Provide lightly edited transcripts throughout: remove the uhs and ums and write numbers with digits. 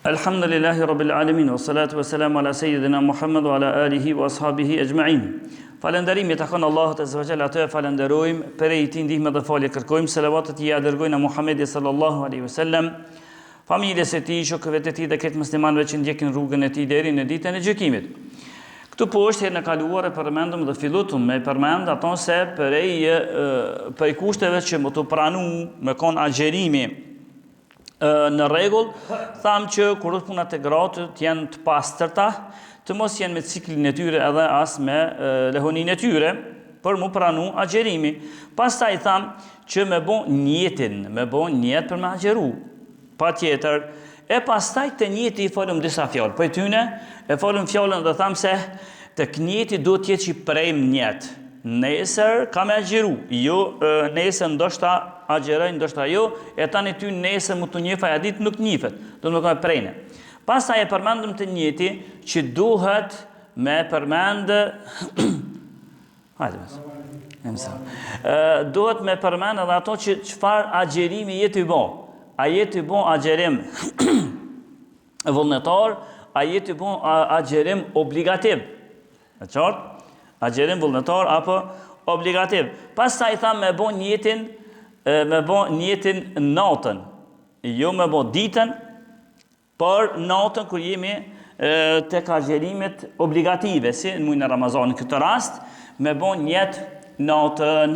Alhamdulillahi Rabbil Alamin, wa salatu wa salamu ala Sayyidina Muhammad wa ala alihi wa ashabihi ajma'in. Falenderimi takon Allahut azza wa jalla, atë falenderojmë, për i tij ndihmë dhe falje kërkojmë, selavatet i dërgojnë Muhamedit sallallahu alaihi wasallam, familjes së tij, shokëve të tij dhe këtë muslimanëve që ndjekin rrugën e tij deri në ditën e gjykimit. Këtu poshtë herën e kaluar e përmendëm dhe fillotëm me përmend ato se për kushteve që më të pranu me kon agjerimi në rregull, tham që kur punat e gratë të jenë të pastërta, të mos jenë me ciklin e tyre edhe as me lehonin e tyre, për mu pranu agjerimi. Pastaj tham që me bo njetin, me bo njet për me agjeru. Pa tjetër, e pastaj të njeti i folëm disa fjallë. Për tyne, e folëm fjallën dhe tham se të njeti do tjetë që i prejmë njet. Nesër ka me agjeru, jo nesër ndoshta agjeroj, ndoshta jo, e tani ty nesër mu të njefaj, a ditë nuk njifet, do të më ka prejne. Pastaj e përmendëm të njeti që duhet me përmendë, duhet me përmendë edhe ato që çfarë agjerimi jetë i bo. A jetë i bo agjerim vullnetar, a jetë i bo agjerim obligativ. E qartë? Agjerim vullnetar apo obligativ. Pastaj tham me bo njetin natën, jo me bo ditën, por natën kur jemi tek agjerimet obligative, si në muajin e Ramazanit. Në këtë rast me bo njet natën.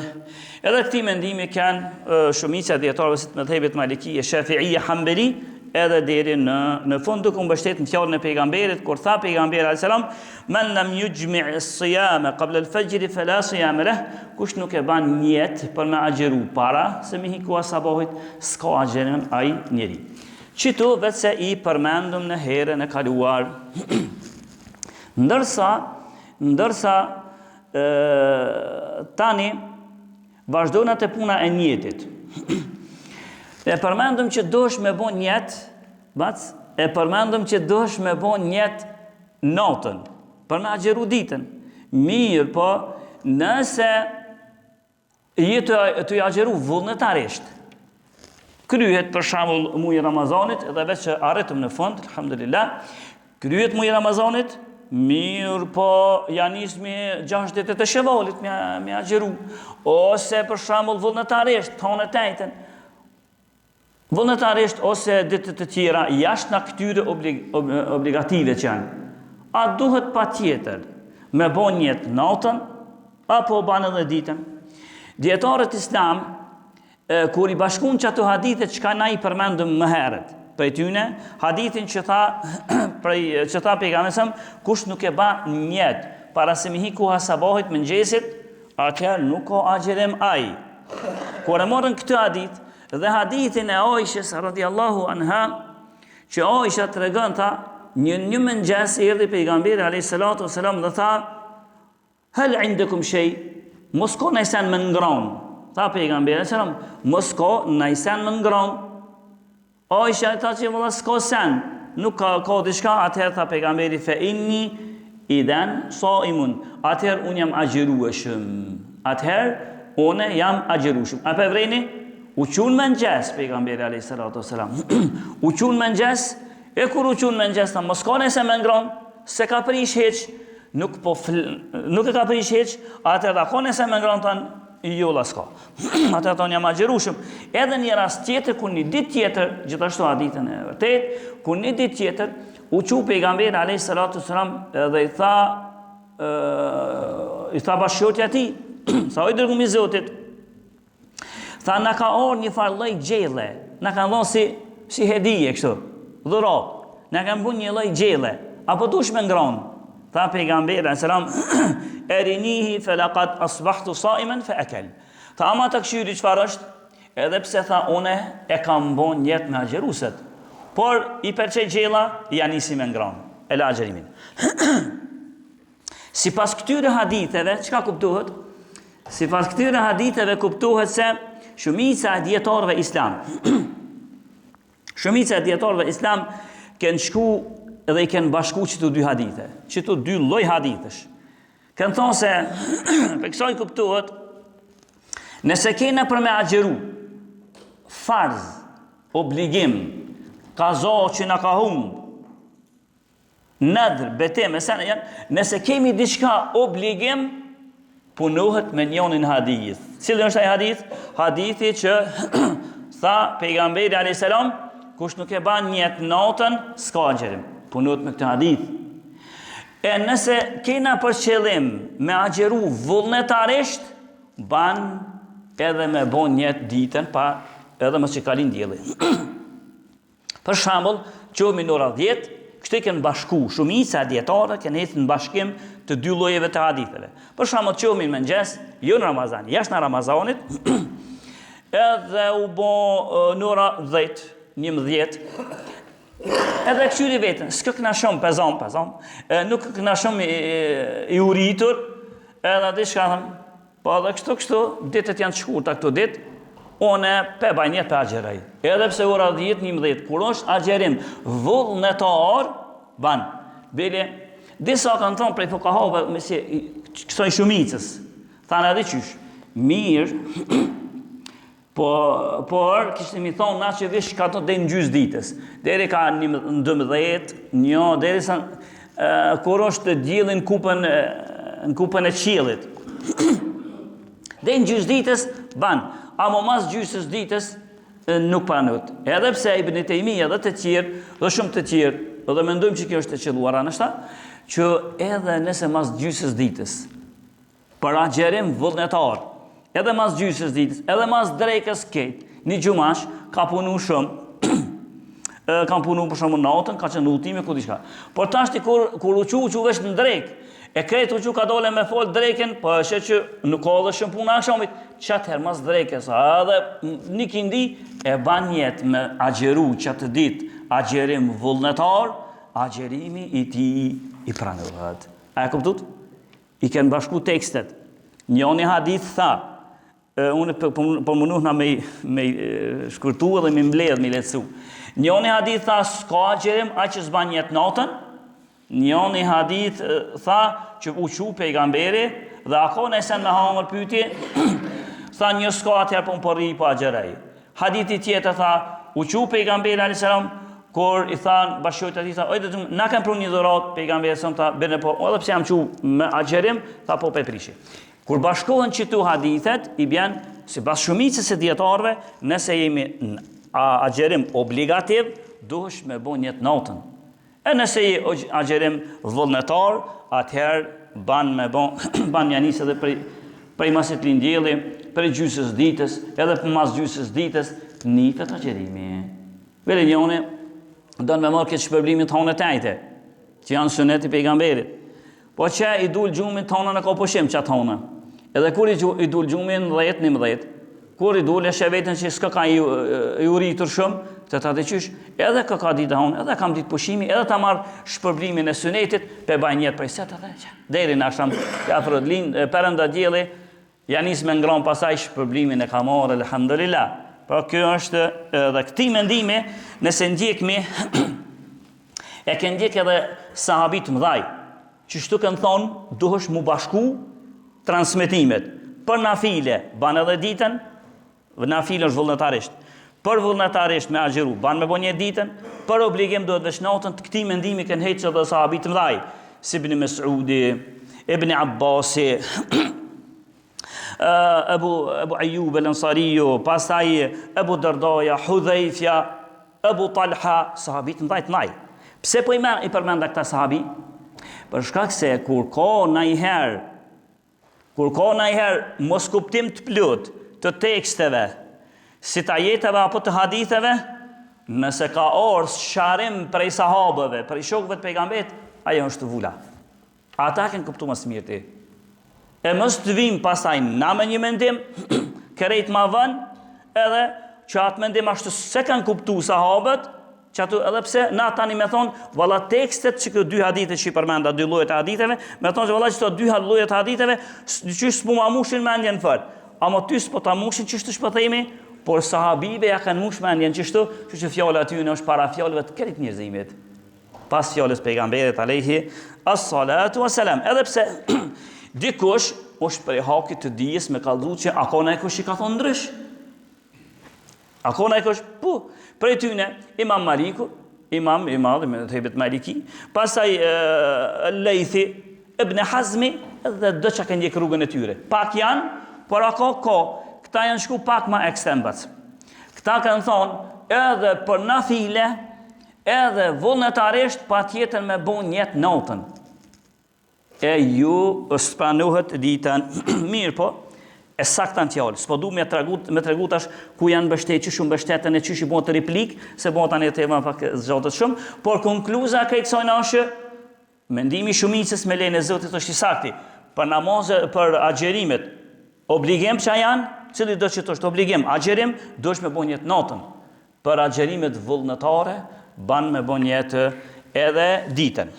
Edhe këti mendimi kanë shumica e dietarëve si të mëdhëbet Maliki, Shafi'i, Hambeli, edhe deri në fund duke u mbështetur në fjalën e pejgamberit kur tha pejgamberi alayhis salam man lam yujmi' as-siyama qabla al-fajr fala siyama lah, kush nuk e ban njet për me agjeru para se me hiku sabahit, s'ka agjerim ai njeri. Qito vetë se i përmendëm në herën e kaluar. ndërsa tani vazhdojnë atë puna e njetit. E përmendëm që dosh me bo njet, natën, për me agjeru ditën. Mirë, po, nëse jetë të i agjeru vullnetarisht, kryhet për shembull muaji i Ramazanit, edhe vetë që arritëm në fund, alhamdulillah, kryhet muaji i Ramazanit, mirë, po, janë nismi 6 ditë të Shevalit me agjeru, ose për shembull vullnetarisht, tonë të njëjtën, vullnetarisht ose ditët të tjera jashtë në këtyre obligative që janë. A duhet pa tjetër me bo njet natën, apo banë edhe ditën? Dietarët islam, kur i bashkun që ato hadithet që ka na i përmendëm më herët, prej tyne, hadithin që tha pejgamberi, kush nuk e ba njet para se mi hiku sabahit mëngjesit, atëherë nuk ka agjerim ai. Kur e morën këtë hadith, dhe hadithin e Aishës radhiyallahu anha, që Aisha tregon tha, një mëngjes erdhi pejgamberi alayhis salatu wasalam dhe tha, hal indakum shay, mos ka nëjsen më ngron. Tha pejgamberi alayhis salam, mos ka nëjsen më ngron. Aisha tha që valla s'ka sen, nuk ka diçka. Atëherë tha pejgamberi, fa inni idan saimun, atëherë unë jam agjerueshëm. Atëherë unë jam agjerueshëm. A pe vreni? U qunë mëngjes, pejgamberi alayhis salatu wasalam. U qunë mëngjes, e kur u qunë mëngjes, ta mos ka nëse më ngron, se ka prish heq, nuk e ka prish heq, atëherë ka nëse më ngron tan, jo la s'ka. Atëherë ton jam agjerueshëm. Edhe një rast tjetër, ku një ditë tjetër, gjithashtu hadithën e vërtet, ku një ditë tjetër, u qunë pejgamberi alayhis salatu wasalam dhe i tha bashkëshortja ti, sa oj dërgumi Zotit, tha, na ka orë një farë lloj gjelle, na ka dhonë si hedije kështu, dhurat, na ka bu një lloj gjelle, apo dush me ngronë. Tha pejgamberi selam, erinihi felaqad asbahtu saiman fa akal. Tha, ama të këshyri çfarë është, edhe pse tha une e kam bon njet me agjeruset, por i përçej gjella, ja nisi me ngronë, e la agjerimin. Sipas këtyre haditheve, çka kuptohet? Sipas këtyre haditheve kuptohet se shumica e dietarëve islam kanë shku dhe i kanë bashku qëto dy hadithe, qëto dy lloj hadithësh. Kanë thonë se për kësaj kuptohet, nëse kena për me agjeru farz, obligim, kazo që na ka humbë, nadr, betim, nëse kemi diçka obligim, punohet me njonin hadith. Cili është ai hadith? Hadithi që tha pejgamberi alayhis salam, kush nuk e ban njët natën, s'ka agjerim. Punohet me këtë hadith. E nëse kena për qëllim me agjeru vullnetarisht, ban edhe me bon njët ditën, pa edhe mos që kalin dielli. Për shembull, qohemi në ora 10, kështu kanë bashku shumica dietare kanë ecë në bashkim të dy llojeve të haditheve. Për shembull, qohemi në mëngjes, jo në Ramazan, jashtë në Ramazanit, edhe u bo në ora 10, 11, edhe këshyri vetën, s'ka këna shumë pezam, nuk këna shumë i uritur, edhe di shka thëmë, po edhe kështu, ditët janë të shkurta këto ditë, one pe bajnjet pe agjeraj. Edhe pse ora 10, 11, kur është agjerim vullnetar, ban. Bile, disa kanë thonë prej fukahave, mësi, kësoj shumicës, thanë edhe qysh, mirë, por kishtë mi thonë na që vish ka të dhe në gjys ditës. Deri ka në 12, deri sa kur është të gjillin në kupën e qilit. Dhe në gjys ditës, ban. Amo mas gjysës ditës nuk pranot. Edhe pse Ibn Taymiya edhe të tjerë, dhe shumë të tjerë, dhe mendojmë që kjo është të qelluar anështa, që edhe nëse mas gjysës ditës, për agjerim vullnetar, edhe mas gjysës ditës, edhe mas drekës ketë, një gjumash, ka punu shumë, kam punu për shumë natën, ka qenë ultime, ku diçka. Por tashti kur u vesh në drekë, e kretë u ka dole me folë dreken, po është që nuk ka dhe shumë puna akşamit, qatë her mas drekes, edhe një kindi e ban jetë me agjeru qatë dit, agjerim vullnetar, agjerimi i ti i pranohet. A e kuptut? I kënë bashku tekstet. Njoni hadith tha, unë për mënuhna me shkurtu edhe me mbledh, me letësu. Njoni hadith tha, s'ka agjerim, a që s'ban jetë natën, njoni hadith tha që u qu pejgamberi dhe ako nësen me hangër pyti tha një s'ka atëherë për më përri për agjerej. Hadithi tjetër tha u qu pejgamberi a.s. kur i thanë bashkjojt ati tha ojtë na kem pru një dhurat pejgamberi sëmë tha bene po edhe pse jam qu me agjerim tha po pe prishi. Kur bashkohen që tu hadithet i bjen si bas shumicës e djetarve nëse jemi në agjerim obligativ duhesh me bo njët natën. E nëse i agjerim vullnetar, atëherë ban janis edhe prej masit lindjeli, prej gjysës ditës, edhe për mas gjysës ditës, nifet agjerimi. Vele njone, donë me marrë këtë shpërblimin të honë tajte, që janë sunet i pejgamberit. Po që i dul gjumin të honën e ka pushim që atë honë. Edhe kur i dul gjumin 10-11, kur i dul e shevetën që s'ka ka i uritur shumë, të të qysh, edhe ka ditë honë, edhe kam ditë pushimi, edhe ta marrë shpërblimin e sunetit, pe baj njetë prej setë dhe që. Deri në ashtam, përënda djeli, janis me ngronë pasaj shpërblimin e ka marrë, elhamdulillah. Pra kjo është edhe këti mendimi, nëse ndjekmi, e ke ndjek edhe sahabit mdhaj, që shtu kënë thonë, duhesh mu bashku transmitimet. Për nafile, ban edhe ditën, nafile është vullnetarisht. Për vullnetarisht me agjeru, ban me bo një ditën, për obligim duhet vesh natën të këti mendimi kënë heqë edhe sahabit mdhaj, si Ibn Mas'udi, Ibn Abbasi, Abu Ayyub al-Ansariyu, pastaj Abu Dardaja, Hudhaifja, Abu Talha, sahabit mdhajt mdhaj. Pse po i përmenda këta sahabi? Për shkak se kur ka najher mos kuptim të plot të teksteve, si të ajeteve apo të haditheve, nëse ka orë sharim prej sahabëve, prej shokëve të pejgamberit, ajo është të vula. Ata kënë kuptu më së mirë ti. E mës të vim pasaj na me një mendim, kërejt ma vën, edhe që atë mendim ashtu se kanë kuptu sahabët, që atu edhe pse na tani me thonë, valla tekstet që këtë dy hadithe që i përmenda, dy llojet e haditheve, me thonë që valla që të dy llojet e haditheve, që s'pu ma mushin me ndjen fërë. Amo ty s'po ta mushin që shtu shpëthejmi, por sahabive ja kanë mush me ndjen qështu, që fjallë aty në është para fjallëve të kërit njërzimit. Pas fjallës pejgamberit alejhi as-salatu was-salam. Edhe pse dikush është prej hakit të dijes me kallëzu që a ka kush i ka thonë ndrysh. A kona e kësh? Po, prej tyne, Imam Maliku, imam i madh me thebet Maliki, pastaj Lejthi, Ibn Hazmi dhe do që kanë ndjek rrugën e tyre. Pak janë, por këta janë shku pak ma ekstrembac. Këta kanë thonë, edhe për nafile, edhe vullnetarisht pa tjetër me bon jetë natën. E ju s'pranohet ditën mirë po, e saktan tjallë. S'po du me tregu tash ku janë bështet, që shumë bështetën e që shi bon të replik, se bon tani të tema pak zgjatët shumë, por konkluza krejt kësajnë ashe, mendimi shumicës me lejnë e Zotit është i sakti, për namazë, për agjerimet, obligim që janë, cili do që të është obligim, agjerim, do është me bon jetë natën. Për agjerimet vullnetare, ban me bon jetë edhe ditën.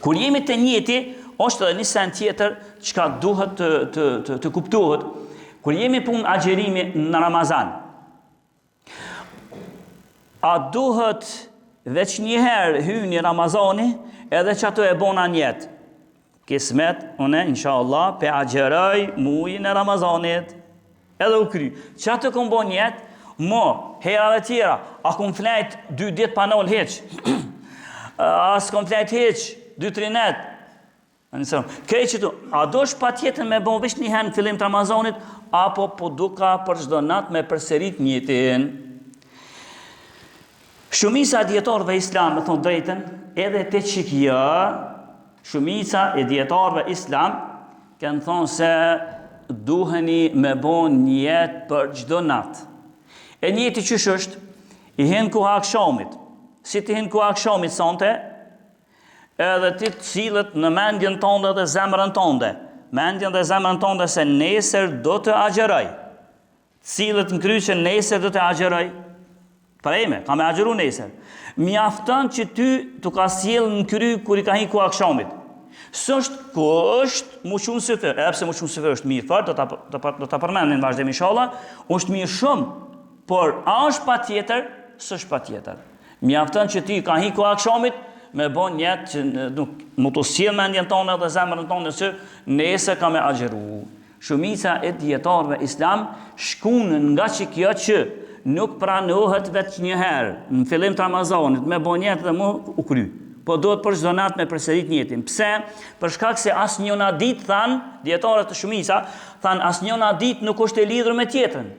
Kur jemi të njëti, është edhe një sen tjetër që ka duhet të kuptohet. Kur jemi punë agjerimi në Ramazan, a duhet veç njëherë hyni Ramazani edhe që ato e bona njetë. Kismet, une, inshallah, pe agjeroj mujin e Ramazanit edhe u kry. Që ato këm bon njetë, hera dhe tjera, a këm flejt 2 ditë pa nol heq, a s'këm flejt heq, 2-3 net. Krej që tu, a do është pa tjetën me bon vish një herë në fillim të Ramazanit, apo po duka për çdo natë me përserit njëtin. Shumica djetarëve islam, me thonë drejten, edhe te qikja, shumica e djetarëve islam, kanë thonë se duheni me bon njetë për çdo natë. E njëti qysh është, i hinë ku akshamit. Si ti hinë ku akshamit sante, edhe ti të cilët në mendjen tonde dhe zemrën tonde. Mendjen dhe zemrën tonde se nesër do të agjeroj. Cilët në kry që nesër do të agjeroj. Prejme, ka me agjeru nesër. Mjafton që ty të ka sjell në kry kur i ka hinë ku akshamit. Sështë ku është muqun sëfër. Epse muqun sëfër është mirë fort, do të përmendin vazhdim inshallah, është mirë shumë. Por a është pa tjetër, s'është pa tjetër. Mjafton që ti ka hiku akshamit, me bon njetë që më të sjell mendjen tonë dhe zemrën tonë që nesër ka me agjeru. Shumica e djetarëve islam shkunën nga që kjo që nuk pranohet vetë një herë, në fillim të Ramazanit, me bon njetë dhe më u kry. Po do të për çdo natë me përserit njetin. Pse? Për shkak se as njëna ditë, thanë, djetarët të shumica, thanë as njëna ditë nuk është e lidhur me tjetën.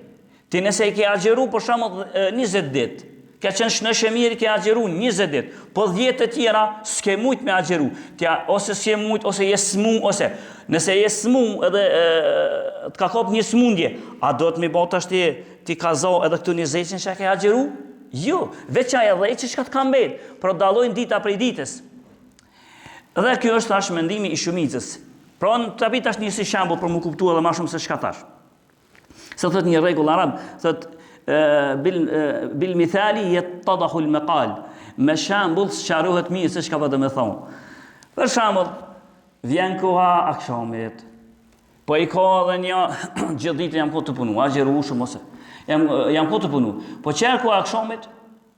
Ti nëse i ke agjeru për shembull 20 ditë, ka qenë shënëshe mirë i ke agjeru 20 ditë, po 10 të tjera s'ke mujt me agjeru. Ose s'ke mujt, ose je smu, ose nëse je smu edhe të ka kop një smundje, a do të mi bota është ti kazo edhe këtu 20 që ke agjeru? Jo, veç ajo dhe që ka të ka mbet, por dallojnë dita prej ditës. Dhe kjo është tash mendimi i shumicës. Pra në të apit tash një si shembull për më kuptu edhe ma shumë se shka tash. Se thot një rregull arab, thot bil mithali yattadahu al maqal. Me shembull sqarohet mirë se çka do të më thonë. Për shembull, vjen koha akshamit. Po i ka edhe një gjithë ditën jam kohë të punu, agjeru shumë ose jam kohë të punu. Po qerë koha akshamit,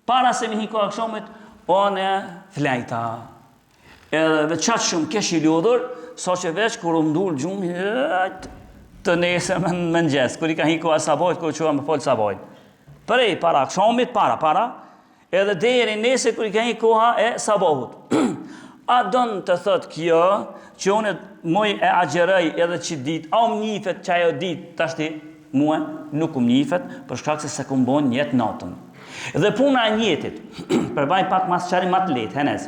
para se mi hi koha akshamit, one flejta. Edhe veçat shumë kesh i lodhur, sa që veç kur u mdul gjumi, të nesër më mëngjes, kur i ka hi koha sabajt, kur qua me folë sabajt. Prej para akshamit, para, edhe deri nesër kur i ka hi koha e sabahut. A donë të thot kjo, që unë moj e agjeroj edhe që dit, a më njifet që ajo dit, tashti mua nuk më njifet, për shkak se këmë bon njetë natën. Dhe puna e njetit, përbaj pak mas qari mat letë, henez.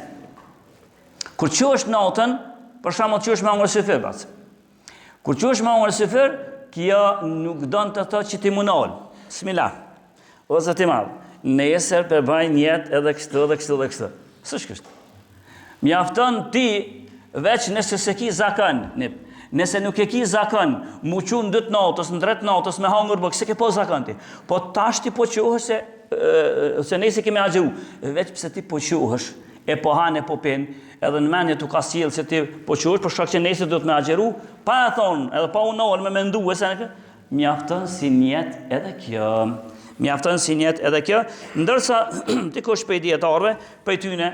Kur që është natën, për shkak që është me angër sëfër, bas. Kur që është me angër sëfër, kjo nuk donë të thot që ti munol. Bismillah. Ose ti madhë. Nesër përbaj njetë edhe kështu. Së shkështë. Mjafton ti veç nëse se ki zakon, nëse nuk e ki zakon, mu qun 2 natës, në 3 natës me hangër bëk, se ke po zakon ti. Po tash ti po quhësh se nese kemi agjeru, veç pse ti po quhësh, e po hanë e po pen, edhe në menje tu ka sjellë se ti po quhësh, për shkak që nese do të me agjeru, pa e thonë, edhe pa unohën me mendu, mjafton si njet edhe kjo. Mjafton si njet edhe kjo, ndërsa ti kosh për i djetarve, për i tyne,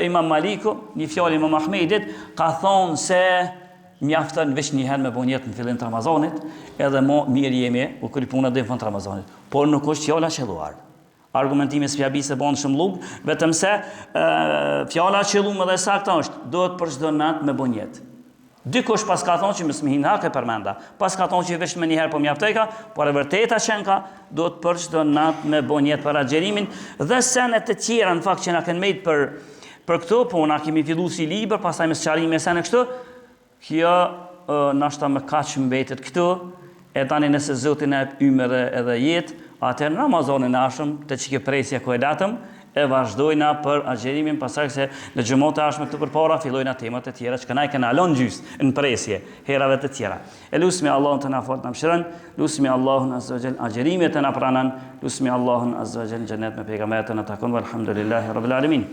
Imam Maliku, një fjallë Imam Ahmedit, ka thonë se mjaftën veç një herë me bo njetë në fillim të Ramazanit, edhe mo mirë jemi u kry puna dhe në fund të Ramazanit. Por nuk është fjala qelluar. Argumentimi s'pjabi se bon shumë lugë, vetëm se fjala qelluar dhe sakta është, do të për çdo natë me bo njetë. Dikush pas ka thonë që mësë mihin hake përmenda, pas ka thonë që veç me njëherë po mjaftejka, por e vërteta qenka, do të për çdo natë me bo njetë për agjerimin, dhe senet të tjera në fakt që na kanë mejtë për këto, po na kemi fillu si liber, pastaj me sqarime sene kështu, kjo nashta me kaq mbetet këtu, e tani nëse Zotin e ymër edhe jetë, atëherë në Ramazanin e ashëm, të që kjo presja ku e datëm, e vazhdojna për agjerimin, pasaj se në gjëmot e ashme këtu përpara, fillojna temat e tjera, që kënaj këna alon gjysë në presje, herave të tjera. E lusmi Allahun të na fort në mshirën, lusmi Allahun azza wa jall agjerimet të na pranan, lusmi Allahun azza wa jall gjennet me pejgamberët të na takon, walhamdulillahi rabbil alamin.